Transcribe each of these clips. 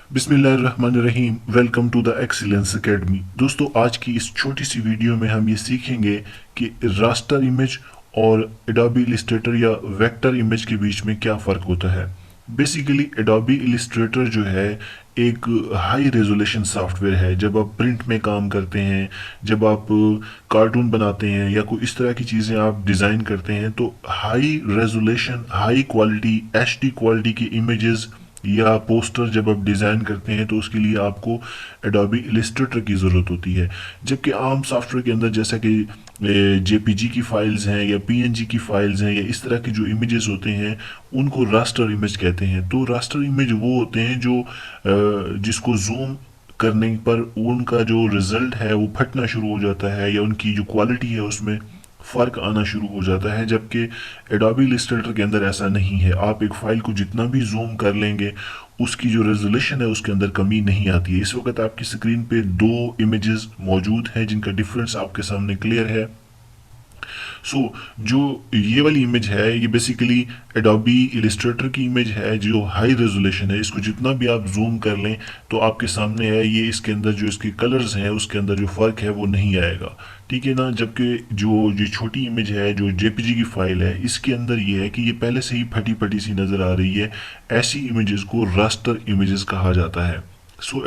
बिस्मिल्लाहिर्रहमानिर्रहीम। Welcome to the Excellence Academy. दोस्तों, आज की इस छोटी सी वीडियो में हम ये सीखेंगे कि रास्टर इमेज और एडोबी इलिस्ट्रेटर या वेक्टर इमेज के बीच में क्या फ़र्क होता है। बेसिकली एडोबी इलिस्ट्रेटर जो है एक हाई रेजोल्यूशन सॉफ्टवेयर है। जब आप प्रिंट में काम करते हैं, जब आप कार्टून बनाते हैं या कोई इस तरह की चीज़ें आप डिज़ाइन करते हैं, तो high resolution, high quality, HD quality की इमेजेस या पोस्टर जब आप डिज़ाइन करते हैं तो उसके लिए आपको एडोबी इलिस्ट्रेटर की ज़रूरत होती है। जबकि आम सॉफ्टवेयर के अंदर जैसा कि जेपीजी की फाइल्स हैं या पीएनजी की फाइल्स हैं या इस तरह के जो इमेजेस होते हैं उनको रास्टर इमेज कहते हैं। तो रास्टर इमेज वो होते हैं जो जिसको जूम करने पर उनका जो रिजल्ट है वो फटना शुरू हो जाता है या उनकी जो क्वालिटी है उसमें फ़र्क आना शुरू हो जाता है। जबकि एडोबी इलिस्ट्रेटर के अंदर ऐसा नहीं है। आप एक फ़ाइल को जितना भी जूम कर लेंगे उसकी जो रेजोल्यूशन है उसके अंदर कमी नहीं आती है। इस वक्त आपकी स्क्रीन पे दो इमेजेस मौजूद हैं जिनका डिफरेंस आपके सामने क्लियर है। जो ये वाली इमेज है ये बेसिकली एडोबी इलिस्ट्रेटर की इमेज है जो हाई रेजोल्यूशन है। इसको जितना भी आप जूम कर लें तो आपके सामने है ये, इसके अंदर जो इसके कलर्स हैं उसके अंदर जो फ़र्क है वो नहीं आएगा, ठीक है ना। जबकि जो छोटी इमेज है जो जेपीजी की फाइल है इसके अंदर ये है कि ये पहले से ही फटी फटी सी नज़र आ रही है। ऐसी इमेजेस को रास्टर इमेजेस कहा जाता है।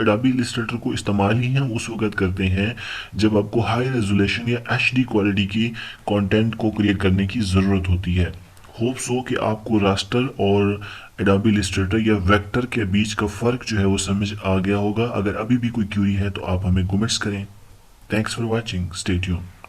एडोबी इलिस्ट्रेटर को इस्तेमाल ही हम उस वक्त करते हैं जब आपको हाई रेजोल्यूशन या एचडी क्वालिटी की कंटेंट को क्रिएट करने की ज़रूरत होती है। होप सो कि आपको रास्टर और एडोबी इलिस्ट्रेटर या वेक्टर के बीच का फ़र्क जो है वो समझ आ गया होगा। अगर अभी भी कोई क्यूरी है तो आप हमें कमेंट्स करें। Thanks for watching, stay tuned.